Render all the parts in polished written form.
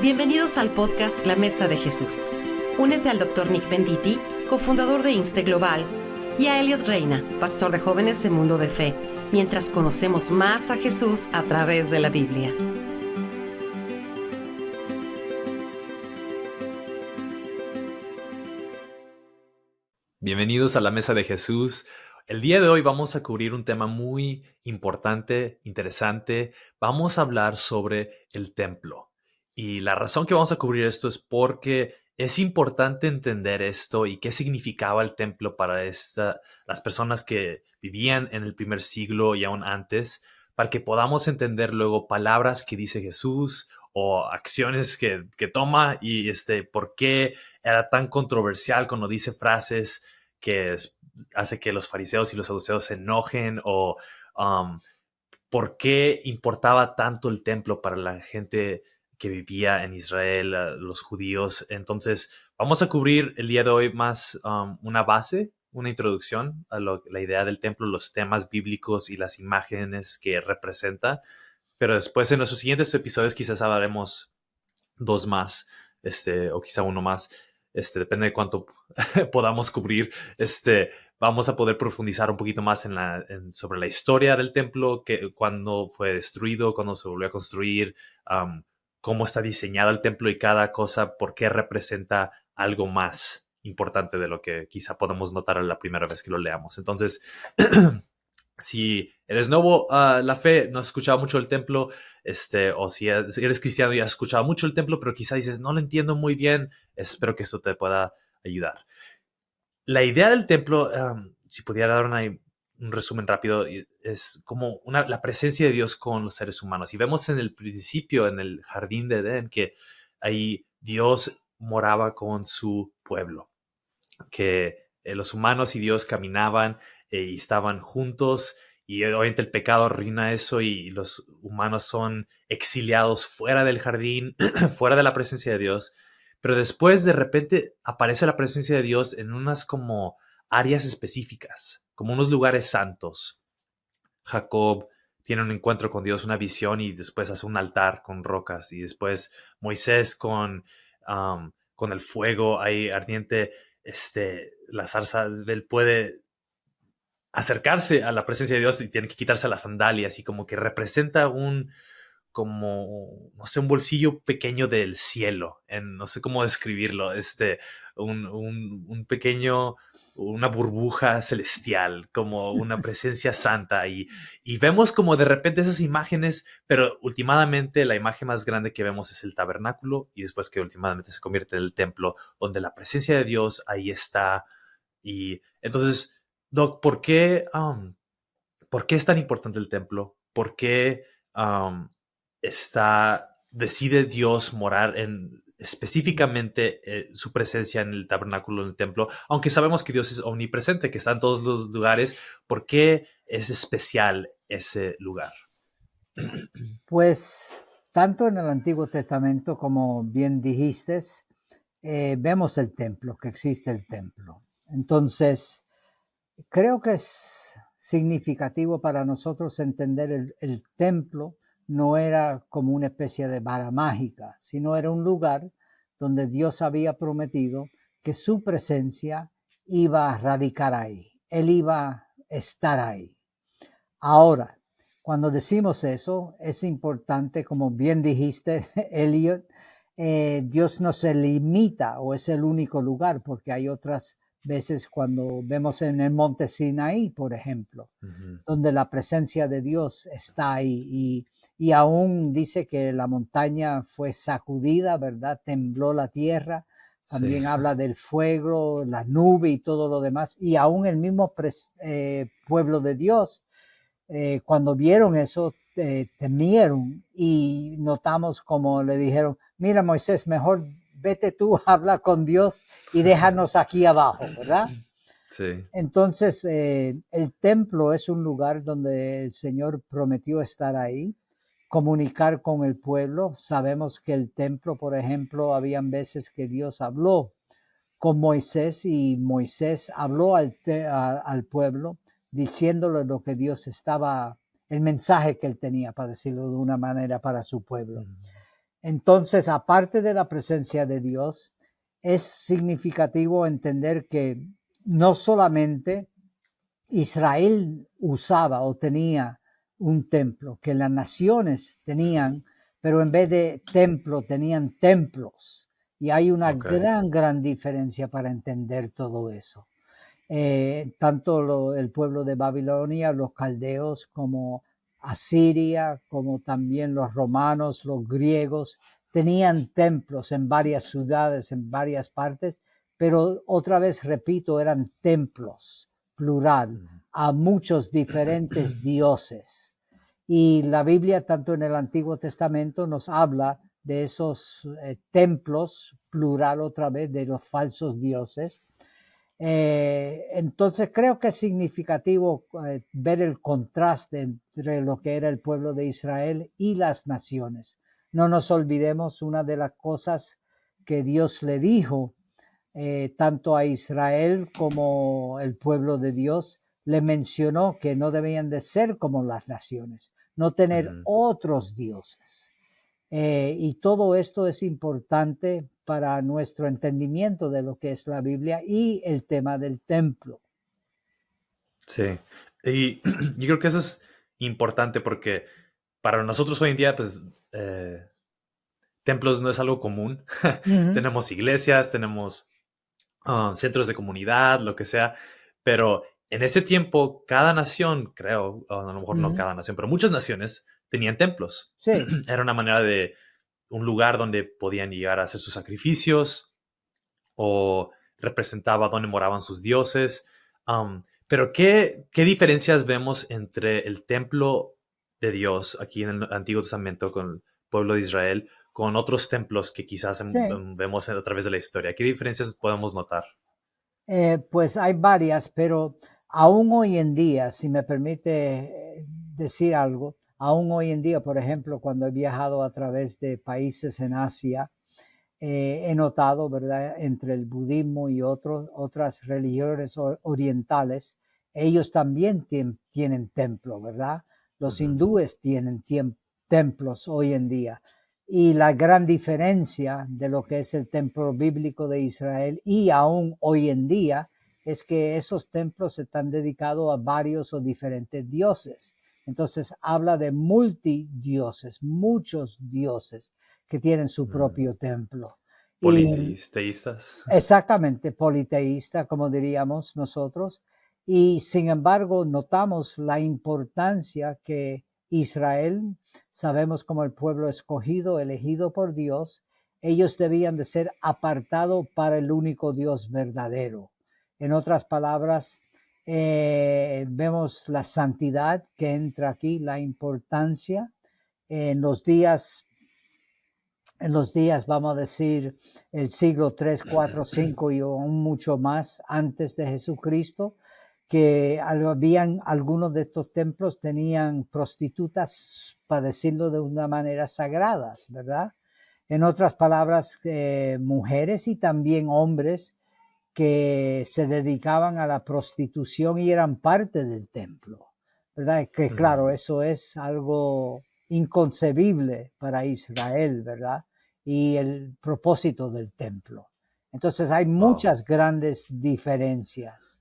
Bienvenidos al podcast La Mesa de Jesús. Únete al Dr. Nick Venditti, cofundador de Inste Global, y a Elliot Reina, pastor de jóvenes en Mundo de Fe, mientras conocemos más a Jesús a través de la Biblia. Bienvenidos a la Mesa de Jesús. El día de hoy vamos a cubrir un tema muy importante, interesante. Vamos a hablar sobre el templo. Y la razón que vamos a cubrir esto es porque es importante entender esto y qué significaba el templo para las personas que vivían en el primer siglo y aún antes, para que podamos entender luego palabras que dice Jesús o acciones que toma y por qué era tan controversial cuando dice frases que hace que los fariseos y los saduceos se enojen o por qué importaba tanto el templo para la gente que vivía en Israel, los judíos. Entonces, vamos a cubrir el día de hoy más una base, una introducción a la idea del templo, los temas bíblicos y las imágenes que representa. Pero después en nuestros siguientes episodios quizás hablaremos dos más, o quizá uno más, depende de cuánto podamos cubrir. Vamos a poder profundizar un poquito más sobre la historia del templo, cuándo fue destruido, cuándo se volvió a construir, cómo está diseñado el templo y cada cosa, por qué representa algo más importante de lo que quizá podemos notar la primera vez que lo leamos. Entonces, si eres nuevo a la fe, no has escuchado mucho del templo, o si eres cristiano y has escuchado mucho el templo, pero quizá dices, no lo entiendo muy bien, espero que esto te pueda ayudar. La idea del templo, si pudiera dar un resumen rápido, es como la presencia de Dios con los seres humanos. Y vemos en el principio, en el jardín de Edén, que ahí Dios moraba con su pueblo, que los humanos y Dios caminaban y estaban juntos, y obviamente el pecado arruina eso y los humanos son exiliados fuera del jardín, fuera de la presencia de Dios. Pero después de repente aparece la presencia de Dios en unas como áreas específicas, como unos lugares santos. Jacob tiene un encuentro con Dios, una visión, y después hace un altar con rocas, y después Moisés con el fuego ahí ardiente, la zarza, él puede acercarse a la presencia de Dios y tiene que quitarse las sandalias, y como que representa no sé, un bolsillo pequeño del cielo, no sé cómo describirlo, un pequeño, una burbuja celestial, como una presencia santa, y vemos como de repente esas imágenes, pero últimamente la imagen más grande que vemos es el tabernáculo, y después que últimamente se convierte en el templo, donde la presencia de Dios ahí está. Y entonces, Doc, ¿por qué es tan importante el templo? ¿Por qué decide Dios morar específicamente su presencia en el tabernáculo, en el templo? Aunque sabemos que Dios es omnipresente, que está en todos los lugares, ¿por qué es especial ese lugar? Pues tanto en el Antiguo Testamento como bien dijiste, vemos el templo, que existe el templo. Entonces, creo que es significativo para nosotros entender el templo no era como una especie de vara mágica, sino era un lugar donde Dios había prometido que su presencia iba a radicar ahí, Él iba a estar ahí. Ahora, cuando decimos eso, es importante, como bien dijiste, Elliot, Dios no se limita o es el único lugar, porque hay otras veces cuando vemos en el monte Sinaí, por ejemplo, donde la presencia de Dios está ahí y aún dice que la montaña fue sacudida, ¿verdad? Tembló la tierra. También habla del fuego, la nube y todo lo demás. Y aún el mismo pueblo de Dios, cuando vieron eso, temieron y notamos como le dijeron, mira Moisés, mejor vete tú a hablar con Dios y déjanos aquí abajo, ¿verdad? Sí. Entonces, el templo es un lugar donde el Señor prometió estar ahí, comunicar con el pueblo. Sabemos que el templo, por ejemplo, habían veces que Dios habló con Moisés y Moisés habló al pueblo diciéndole lo que Dios estaba, el mensaje que él tenía, para decirlo de una manera, para su pueblo. Entonces, aparte de la presencia de Dios, es significativo entender que no solamente Israel usaba o tenía un templo, que las naciones tenían, pero en vez de templo tenían templos. Y hay una Ok. gran diferencia para entender todo eso. Tanto el pueblo de Babilonia, los caldeos, como Asiria, como también los romanos, los griegos, tenían templos en varias ciudades, en varias partes, pero otra vez repito, eran templos, plural, Ujú. a muchos diferentes dioses. Y la Biblia, tanto en el Antiguo Testamento, nos habla de esos templos, plural otra vez, de los falsos dioses. Entonces creo que es significativo ver el contraste entre lo que era el pueblo de Israel y las naciones. No nos olvidemos una de las cosas que Dios le dijo tanto a Israel como el pueblo de Dios, le mencionó que no debían de ser como las naciones, no tener Ujú. otros dioses. Y todo esto es importante para nuestro entendimiento de lo que es la Biblia y el tema del templo. Sí. Y yo creo que eso es importante porque para nosotros hoy en día, pues, templos no es algo común. Ujú, Tenemos iglesias, tenemos centros de comunidad, lo que sea, pero en ese tiempo cada nación, creo, o a lo mejor no ujú. cada nación, pero muchas naciones tenían templos. Sí, Era una manera de un lugar donde podían llegar a hacer sus sacrificios o representaba donde moraban sus dioses. Pero ¿qué diferencias vemos entre el templo de Dios aquí en el Antiguo Testamento con el pueblo de Israel con otros templos que quizás sí. vemos a través de la historia? ¿Qué diferencias podemos notar? Pues hay varias, pero aún hoy en día, si me permite decir algo, aún hoy en día, por ejemplo, cuando he viajado a través de países en Asia, he notado, ¿verdad?, entre el budismo y otras religiones orientales, ellos también tienen templo, ¿verdad? Los Ujú. hindúes tienen templos hoy en día. Y la gran diferencia de lo que es el templo bíblico de Israel y aún hoy en día es que esos templos están dedicados a varios o diferentes dioses. Entonces habla de multidioses, muchos dioses que tienen su Mm. propio templo. Y Politeístas. exactamente, politeísta, como diríamos nosotros. Y sin embargo, notamos la importancia que Israel, sabemos como el pueblo escogido, elegido por Dios, ellos debían de ser apartados para el único Dios verdadero. En otras palabras, vemos la santidad que entra aquí, la importancia en los días, vamos a decir, el siglo 3, 4, 5 y aún mucho más antes de Jesucristo, que habían algunos de estos templos tenían prostitutas, para decirlo de una manera, sagradas, ¿verdad? En otras palabras, mujeres y también hombres que se dedicaban a la prostitución y eran parte del templo, ¿verdad? Que Ujú. claro, eso es algo inconcebible para Israel, ¿verdad? Y el propósito del templo. Entonces hay Wow. muchas grandes diferencias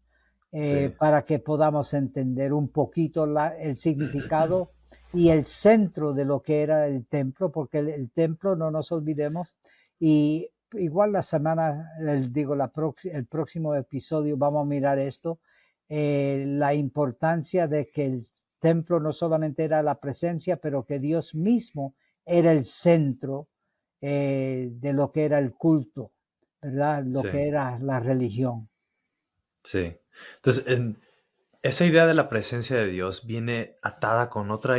Sí. para que podamos entender un poquito el significado y el centro de lo que era el templo, porque el templo, no nos olvidemos, y igual la semana, digo, el próximo episodio vamos a mirar esto, la importancia de que el templo no solamente era la presencia, pero que Dios mismo era el centro de lo que era el culto, ¿verdad? Lo Sí. que era la religión. Sí. Entonces, esa idea de la presencia de Dios viene atada con otro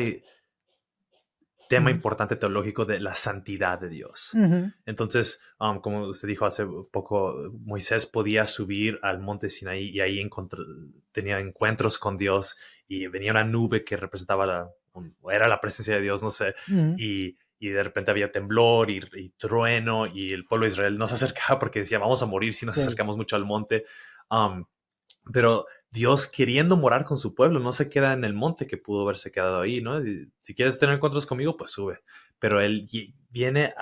tema Ujú, importante teológico de la santidad de Dios. ujú, Entonces, como usted dijo hace poco, Moisés podía subir al monte Sinaí y ahí tenía encuentros con Dios y venía una nube que representaba era la presencia de Dios, no sé, ujú, y de repente había temblor y trueno y el pueblo de Israel no se acercaba porque decía, vamos a morir si nos sí, acercamos mucho al monte. Um, Pero Dios queriendo morar con su pueblo no se queda en el monte que pudo haberse quedado ahí, ¿no? Y si quieres tener encuentros conmigo, pues sube. Pero él viene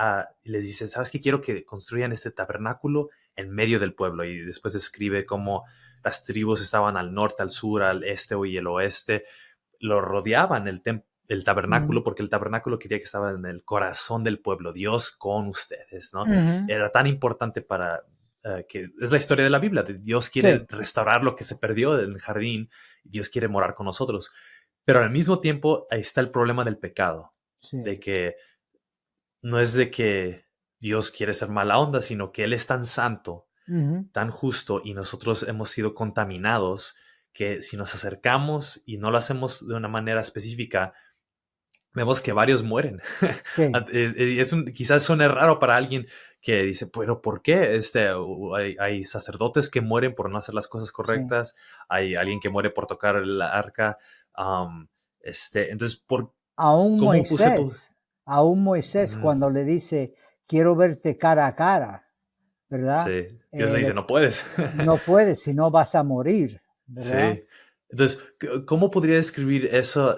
y les dice, ¿sabes qué? Quiero que construyan este tabernáculo en medio del pueblo. Y después describe cómo las tribus estaban al norte, al sur, al este y el oeste. Lo rodeaban el tabernáculo, Ujú, porque el tabernáculo quería que estaba en el corazón del pueblo, Dios con ustedes, ¿no? ujú. Era tan importante que es la historia de la Biblia. Dios quiere Sí, restaurar lo que se perdió en el jardín. Dios quiere morar con nosotros. Pero al mismo tiempo, ahí está el problema del pecado, de sí. que no es de que Dios quiere ser mala onda, sino que Él es tan santo, Ujú. tan justo, y nosotros hemos sido contaminados, que si nos acercamos y no lo hacemos de una manera específica, vemos que varios mueren. Sí, Quizás suene raro para alguien que dice, pero ¿por qué? Hay sacerdotes que mueren por no hacer las cosas sí. correctas, hay alguien que muere por tocar el arca. Entonces, Aún ¿cómo puse? Moisés, aún Moisés Ujú, cuando le dice, quiero verte cara a cara, ¿verdad? sí, Dios le dice, no puedes. No puedes, si no vas a morir, ¿verdad? Sí. Entonces, ¿cómo podría describir esa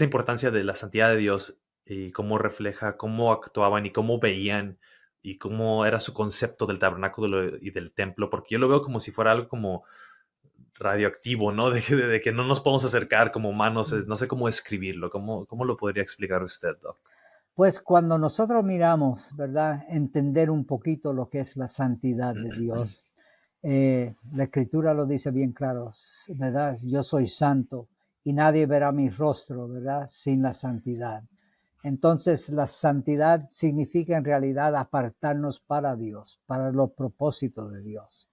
importancia de la santidad de Dios y cómo refleja, cómo actuaban y cómo veían y cómo era su concepto del tabernáculo y del templo? Porque yo lo veo como si fuera algo como radioactivo, ¿no? De que no nos podemos acercar como humanos. No sé cómo describirlo. ¿Cómo lo podría explicar usted, Doc? Pues cuando nosotros miramos, ¿verdad? Entender un poquito lo que es la santidad de Dios. La escritura lo dice bien claro, ¿verdad? Yo soy santo y nadie verá mi rostro, ¿verdad? Sin la santidad. Entonces, la santidad significa en realidad apartarnos para Dios, para los propósitos de Dios.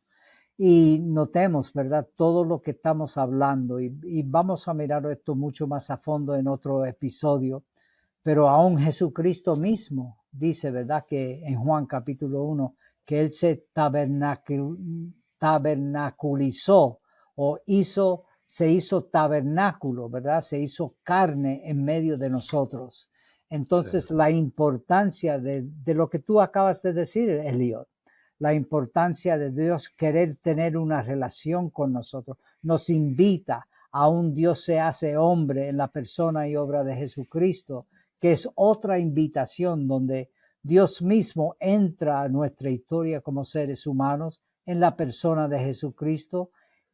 Y notemos, ¿verdad? Todo lo que estamos hablando y vamos a mirar esto mucho más a fondo en otro episodio, pero aún Jesucristo mismo dice, ¿verdad? Que en Juan capítulo 1, que Él se tabernaculizó o se hizo tabernáculo, ¿verdad? Se hizo carne en medio de nosotros. Sí, Entonces, la importancia de lo que tú acabas de decir, Eliot, la importancia de Dios querer tener una relación con nosotros, nos invita a un Dios se hace hombre en la persona y obra de Jesucristo, que es otra invitación donde Dios mismo entra a nuestra historia como seres humanos en la persona de Jesucristo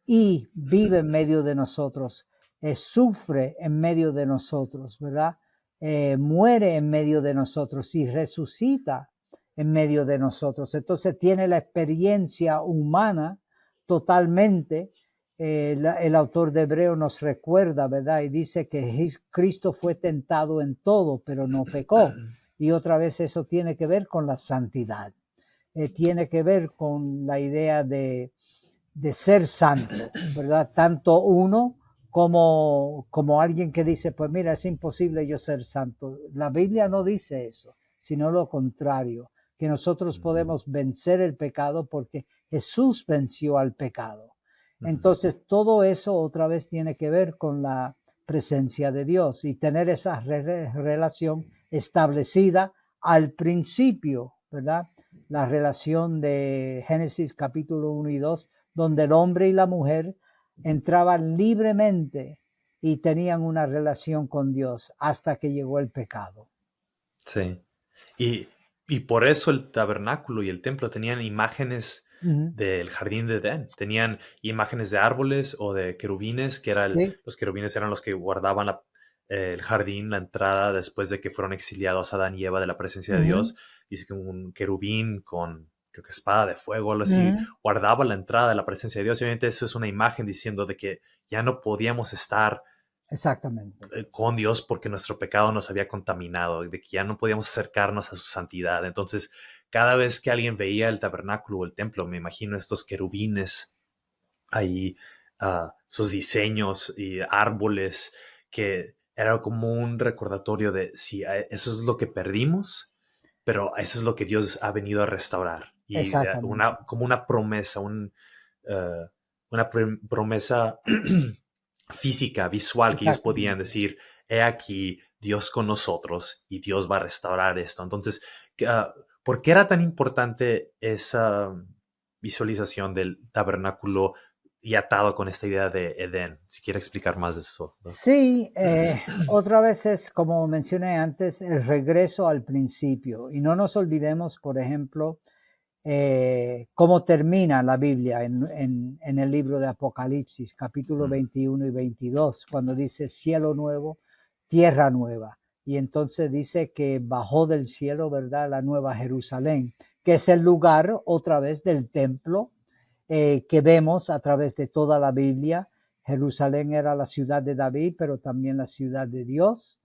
y vive en medio de nosotros, sufre en medio de nosotros, ¿verdad? Muere en medio de nosotros y resucita en medio de nosotros. Entonces tiene la experiencia humana totalmente. El autor de Hebreo nos recuerda, ¿verdad? Y dice que Cristo fue tentado en todo, pero no pecó. Y otra vez eso tiene que ver con la santidad. Tiene que ver con la idea de ser santo, ¿verdad? Tanto uno como alguien que dice, pues mira, es imposible yo ser santo. La Biblia no dice eso, sino lo contrario, que nosotros ujú, podemos vencer el pecado porque Jesús venció al pecado. ujú. Entonces, todo eso otra vez tiene que ver con la presencia de Dios y tener esa relación establecida al principio, ¿verdad? La relación de Génesis capítulo 1 y 2 donde el hombre y la mujer entraban libremente y tenían una relación con Dios hasta que llegó el pecado. Sí. Y, y por eso el tabernáculo y el templo tenían imágenes Ujú. del jardín de Edén. Tenían imágenes de árboles o de querubines, Sí. los querubines eran los que guardaban el jardín, la entrada, después de que fueron exiliados Adán y Eva de la presencia de Ujú. Dios. Dice que un querubín con, creo que espada de fuego o algo así, Ujú. guardaba la entrada de la presencia de Dios. Y obviamente eso es una imagen diciendo de que ya no podíamos estar Exactamente. con Dios porque nuestro pecado nos había contaminado, de que ya no podíamos acercarnos a su santidad. Entonces, cada vez que alguien veía el tabernáculo o el templo, me imagino estos querubines ahí, sus diseños y árboles, que era como un recordatorio de, sí, eso es lo que perdimos, pero eso es lo que Dios ha venido a restaurar. Y Exactamente. como una promesa, uh, una promesa física, visual, que ellos podían Exactamente. decir, he aquí Dios con nosotros y Dios va a restaurar esto. Entonces, ¿por qué era tan importante esa? visualización del tabernáculo y atado con esta idea de Edén. Si quiere explicar más de eso, ¿no? Sí, otra vez es, como mencioné antes, el regreso al principio. Y no nos olvidemos, por ejemplo, cómo termina la Biblia en el libro de Apocalipsis, capítulo 21 y 22, cuando dice cielo nuevo, tierra nueva. Y entonces dice que bajó del cielo, ¿verdad?, la nueva Jerusalén, que es el lugar otra vez del templo que vemos a través de toda la Biblia. Jerusalén era la ciudad de David, pero también la ciudad de Dios.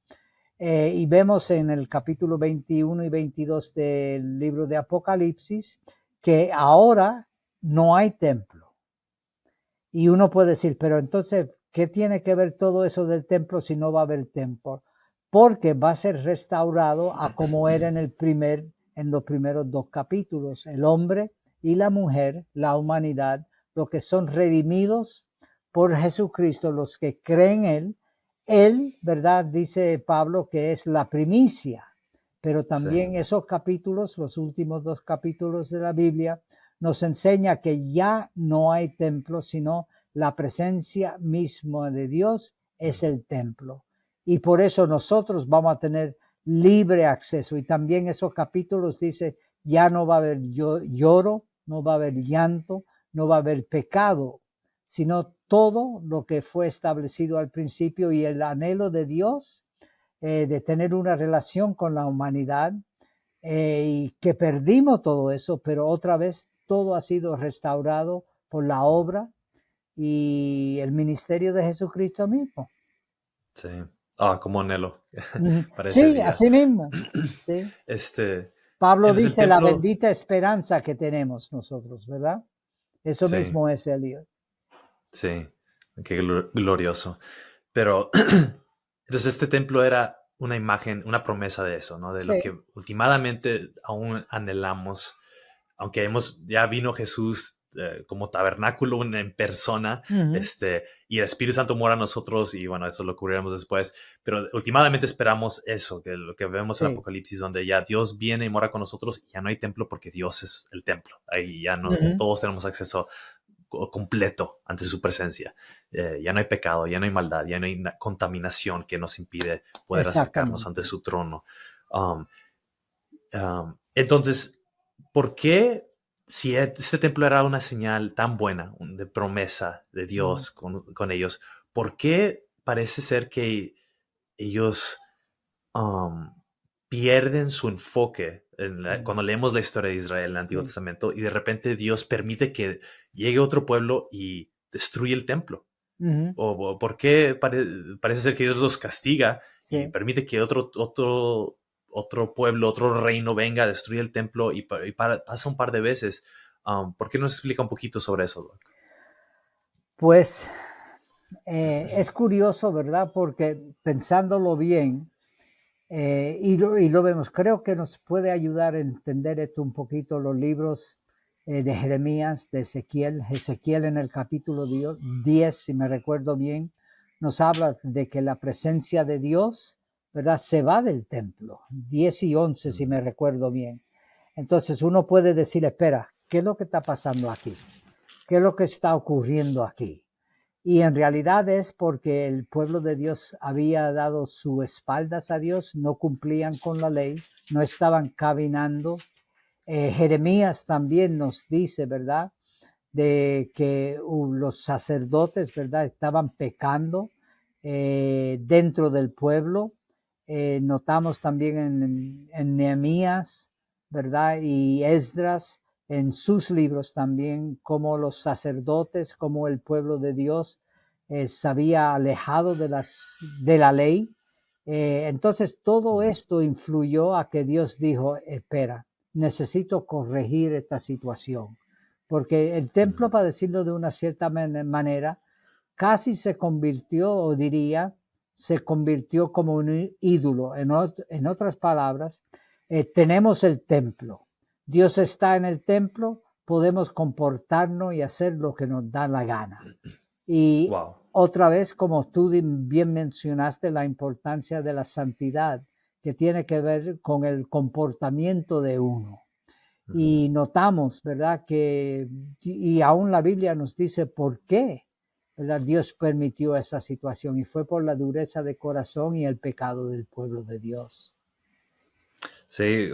Y vemos en el capítulo 21 y 22 del libro de Apocalipsis que ahora no hay templo. Y uno puede decir, pero entonces, ¿qué tiene que ver todo eso del templo si no va a haber templo? Porque va a ser restaurado a como era en los primeros 2 capítulos. El hombre y la mujer, la humanidad, los que son redimidos por Jesucristo, los que creen en Él, ¿verdad? Dice Pablo que es la primicia, pero también esos capítulos, los últimos 2 capítulos de la Biblia, nos enseña que ya no hay templo, sino la presencia misma de Dios es el templo. Y por eso nosotros vamos a tener libre acceso. Y también esos capítulos dice, ya no va a haber lloro, no va a haber llanto, no va a haber pecado, sino todo lo que fue establecido al principio y el anhelo de Dios de tener una relación con la humanidad y que perdimos todo eso, pero otra vez todo ha sido restaurado por la obra y el ministerio de Jesucristo mismo. Sí. Como anhelo. Para ese Sí, día. así mismo. Sí. Pablo dice templo, la bendita esperanza que tenemos nosotros, ¿verdad? Eso mismo es Elliot. Sí, qué glorioso. Pero entonces este templo era una imagen, una promesa de eso, ¿no? De lo que últimamente aún anhelamos, aunque ya vino Jesús como tabernáculo en persona, y el Espíritu Santo mora en nosotros, y bueno, eso lo cubriremos después, pero últimamente esperamos eso, que lo que vemos en Apocalipsis, donde ya Dios viene y mora con nosotros, y ya no hay templo porque Dios es el templo, ahí ya no, todos tenemos acceso completo ante su presencia. Ya no hay pecado, ya no hay maldad, ya no hay contaminación que nos impide poder acercarnos ante su trono. Entonces, ¿por qué, si este templo era una señal tan buena de promesa de Dios con ellos, por qué parece ser que ellos pierden su enfoque cuando leemos la historia de Israel en el Antiguo Testamento y de repente Dios permite que llegue otro pueblo y destruye el templo? ¿O por qué parece ser que Dios los castiga y permite que otro pueblo, otro reino venga, destruye el templo y pasa un par de veces? ¿Por qué nos explica un poquito sobre eso, Doc? Pues es curioso, ¿verdad? Porque pensándolo bien, y lo vemos, creo que nos puede ayudar a entender esto un poquito los libros de Jeremías, de Ezequiel en el capítulo 10, si me recuerdo bien, nos habla de que la presencia de Dios, ¿verdad?, se va del templo, 10 y 11, si me recuerdo bien. Entonces uno puede decir, espera, ¿qué es lo que está pasando aquí? ¿Qué es lo que está ocurriendo aquí? Y en realidad es porque el pueblo de Dios había dado sus espaldas a Dios, no cumplían con la ley, no estaban caminando. Jeremías también nos dice, ¿verdad?, de que los sacerdotes, ¿verdad?, estaban pecando dentro del pueblo. Notamos también en Nehemías, ¿verdad?, y Esdras, en sus libros también, como los sacerdotes, como el pueblo de Dios se había alejado de la ley. Entonces todo esto influyó a que Dios dijo, espera, necesito corregir esta situación. Porque el templo, para decirlo de una cierta manera, casi se convirtió, o diría, se convirtió como un ídolo. En otras palabras, tenemos el templo. Dios está en el templo, podemos comportarnos y hacer lo que nos da la gana. Y otra vez, como tú bien mencionaste, la importancia de la santidad, que tiene que ver con el comportamiento de uno. Y notamos, ¿verdad? Y aún la Biblia nos dice por qué, ¿verdad? Dios permitió esa situación y fue por la dureza de corazón y el pecado del pueblo de Dios. Sí,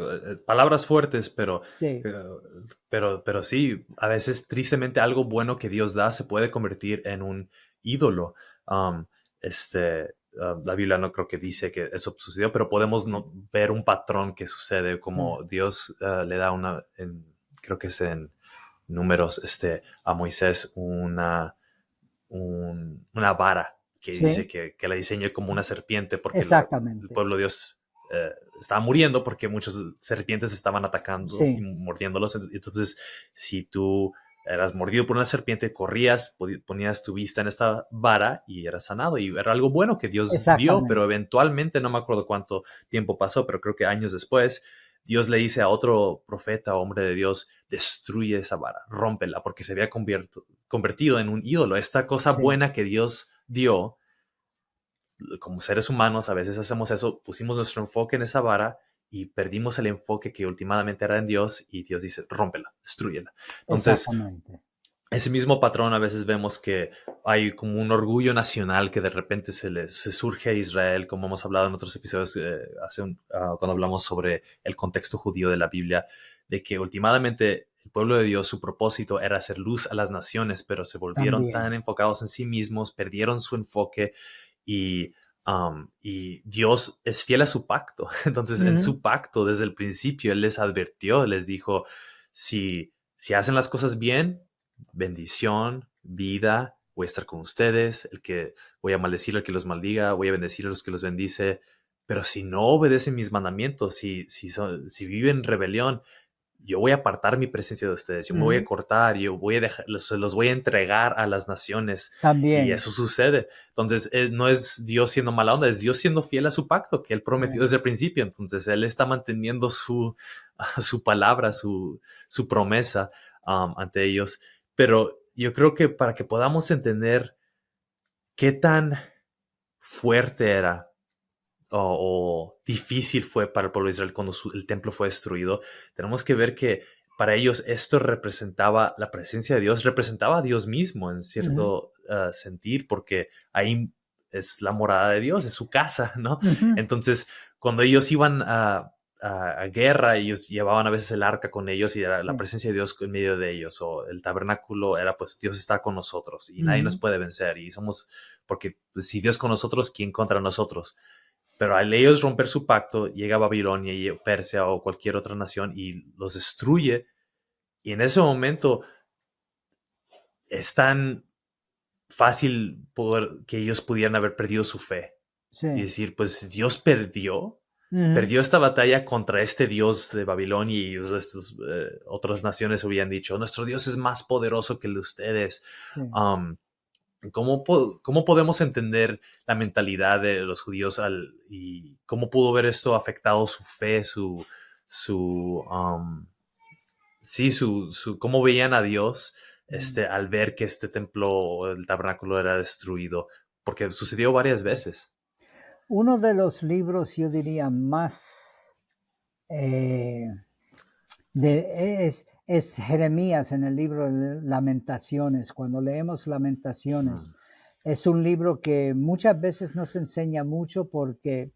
palabras fuertes, Sí, eh, pero sí, a veces tristemente algo bueno que Dios da se puede convertir en un ídolo. Um, la Biblia no creo que dice que eso sucedió, pero podemos ver un patrón que sucede sí, como Dios le da creo que es en Números, a Moisés una vara que dice sí, que la diseñe como una serpiente porque el exactamente. pueblo de Dios estaba muriendo porque muchas serpientes estaban atacando y Sí, mordiéndolos. Entonces, si tú eras mordido por una serpiente, corrías, ponías tu vista en esta vara y eras sanado. Y era algo bueno que Dios dio, pero exactamente. eventualmente, no me acuerdo cuánto tiempo pasó, pero creo que años después, Dios le dice a otro profeta o hombre de Dios, destruye esa vara, rómpela, porque se había convertido en un ídolo. Esta cosa Sí, buena que Dios dio, como seres humanos, a veces hacemos eso, pusimos nuestro enfoque en esa vara y perdimos el enfoque que últimamente era en Dios y Dios dice, rómpela, destrúyela. Entonces, exactamente. ese mismo patrón a veces vemos que hay como un orgullo nacional que de repente se surge a Israel, como hemos hablado en otros episodios cuando hablamos sobre el contexto judío de la Biblia, de que últimamente el pueblo de Dios, su propósito era hacer luz a las naciones, pero se volvieron tan También. enfocados en sí mismos, perdieron su enfoque y Dios es fiel a su pacto. Entonces, en Ujú. su pacto, desde el principio, Él les advirtió, les dijo, si hacen las cosas bien, bendición, vida, voy a estar con ustedes, voy a maldecir al que los maldiga, voy a bendecir a los que los bendice, pero si no obedecen mis mandamientos, si viven en rebelión, yo voy a apartar mi presencia de ustedes, yo me voy a Ujú. cortar, yo voy a dejar, los voy a entregar a las naciones y También. eso sucede. Entonces, no es Dios siendo mala onda, es Dios siendo fiel a su pacto que Él prometió desde el principio. Entonces, Él está manteniendo su palabra, su promesa ante ellos. Pero yo creo que para que podamos entender qué tan fuerte era o difícil fue para el pueblo de Israel cuando el templo fue destruido, tenemos que ver que para ellos esto representaba la presencia de Dios, representaba a Dios mismo en Ujú. cierto sentir, porque ahí es la morada de Dios, es su casa, ¿no? Ujú. Entonces, cuando ellos iban a guerra, ellos llevaban a veces el arca con ellos y era la Sí. presencia de Dios en medio de ellos, o el tabernáculo era pues Dios está con nosotros y nadie nos Ujú. puede vencer y porque pues, si Dios con nosotros, ¿quién contra nosotros? Pero al ellos romper su pacto, llega Babilonia y Persia o cualquier otra nación y los destruye. Y en ese momento es tan fácil que ellos pudieran haber perdido su fe y Sí. decir, pues Dios Ujú. perdió esta batalla contra este Dios de Babilonia y otras naciones hubieran dicho, nuestro Dios es más poderoso que el de ustedes. Sí. Um, ¿Cómo podemos entender la mentalidad de los judíos y cómo pudo ver esto afectado su fe, su, um, sí, cómo veían a Dios Mm. al ver que este templo o el tabernáculo era destruido? Porque sucedió varias veces. Uno de los libros, yo diría, más eh, es Jeremías en el libro de Lamentaciones. Cuando leemos Lamentaciones, Mm, es un libro que muchas veces nos enseña mucho porque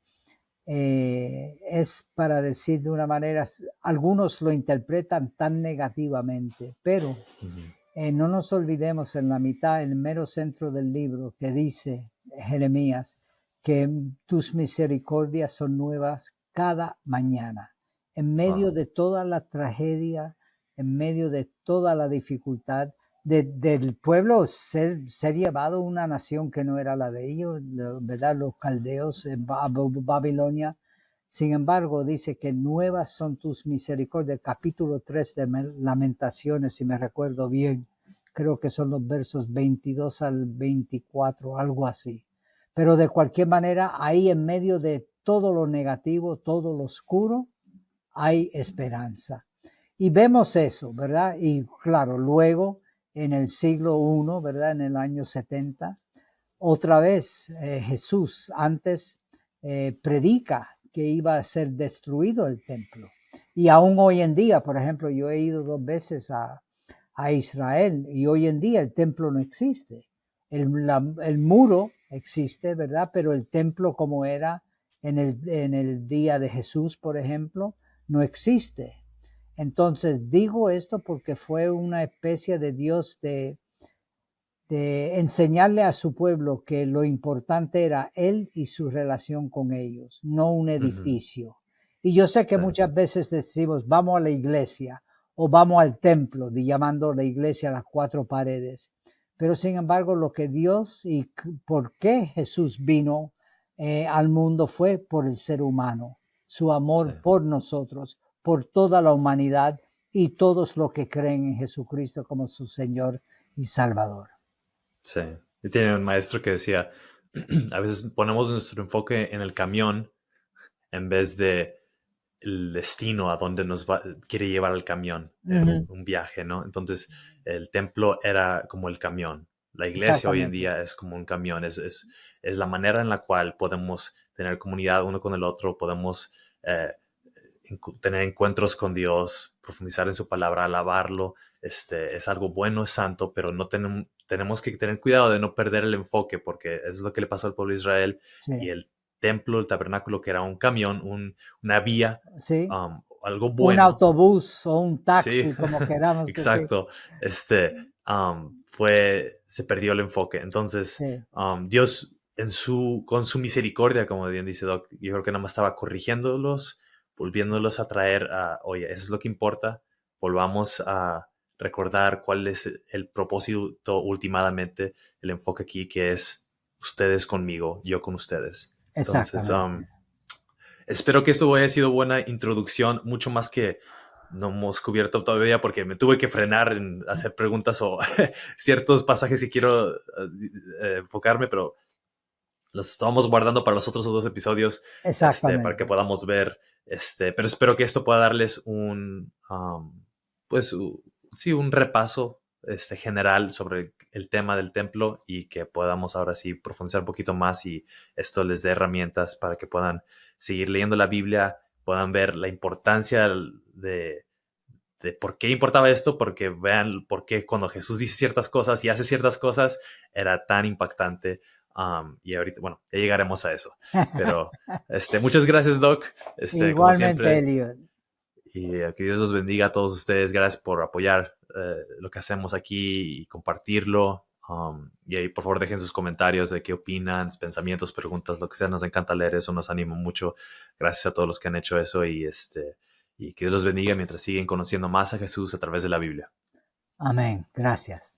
es para decir de una manera, algunos lo interpretan tan negativamente, pero ujú, no nos olvidemos en la mitad, en el mero centro del libro, que dice Jeremías, que tus misericordias son nuevas cada mañana. En medio wow, de toda la tragedia, en medio de toda la dificultad, del pueblo ser llevado a una nación que no era la de ellos, ¿verdad? Los caldeos, Babilonia. Sin embargo, dice que nuevas son tus misericordias. Capítulo 3 de Lamentaciones, si me recuerdo bien. Creo que son los versos 22 al 24, algo así. Pero de cualquier manera, ahí en medio de todo lo negativo, todo lo oscuro, hay esperanza. Y vemos eso, ¿verdad? Y claro, luego en el siglo I, ¿verdad? En el año 70, otra vez Jesús antes predica que iba a ser destruido el templo. Y aún hoy en día, por ejemplo, yo he ido 2 veces a Israel y hoy en día el templo no existe. El muro existe, ¿verdad? Pero el templo como era en el día de Jesús, por ejemplo, no existe. Entonces digo esto porque fue una especie de Dios de enseñarle a su pueblo que lo importante era él y su relación con ellos, no un Ujú. edificio. Y yo sé que Sí, muchas veces decimos, vamos a la iglesia o vamos al templo, llamando la iglesia a las 4 paredes. Pero sin embargo, lo que Dios y por qué Jesús vino al mundo fue por el ser humano, su sí, amor por nosotros, por toda la humanidad y todos los que creen en Jesucristo como su Señor y Salvador. sí. Yo tenía un maestro que decía, a veces ponemos nuestro enfoque en el camión en vez de el destino a donde quiere llevar el camión en Ujú, un viaje, ¿no? Entonces, el templo era como el camión. La iglesia hoy en exactamente. día es como un camión, es la manera en la cual podemos tener comunidad uno con el otro, podemos eh, tener encuentros con Dios, profundizar en su palabra, alabarlo. Es algo bueno, es santo, pero no tenemos que tener cuidado de no perder el enfoque, porque eso es lo que le pasó al pueblo de Israel y Sí, el templo, el tabernáculo, que era un camión, una vía, sí. algo Un bueno. autobús o un Sí, taxi, como queramos decir. exacto. Se perdió el enfoque. Entonces, Sí, Dios con su misericordia, como bien dice Doc, yo creo que nada más estaba corrigiéndolos, volviéndolos a traer a, oye, eso es lo que importa, volvamos a recordar cuál es el propósito últimamente, el enfoque aquí, que es ustedes conmigo, yo con ustedes. Entonces, exactamente. espero que esto haya sido buena introducción, mucho más que no hemos cubierto todavía porque me tuve que frenar en hacer preguntas o ciertos pasajes que quiero enfocarme, pero los estamos guardando para los otros 2 episodios, para que Exactamente. podamos ver, pero espero que esto pueda darles pues, sí, un repaso, general sobre el tema del templo y que podamos ahora sí profundizar un poquito más y esto les dé herramientas para que puedan seguir leyendo la Biblia, puedan ver la importancia de por qué importaba esto, porque vean por qué cuando Jesús dice ciertas cosas y hace ciertas cosas era tan impactante. Y ahorita, bueno, ya llegaremos a eso. Pero muchas gracias, Doc, como Igualmente, siempre. Elliot. Y que Dios los bendiga a todos ustedes. Gracias por apoyar lo que hacemos aquí y compartirlo. Y ahí, por favor, dejen sus comentarios de qué opinan, pensamientos, preguntas, lo que sea. Nos encanta leer eso, nos anima mucho. Gracias a todos los que han hecho eso y que Dios los bendiga mientras siguen conociendo más a Jesús a través de la Biblia. Amén. Gracias.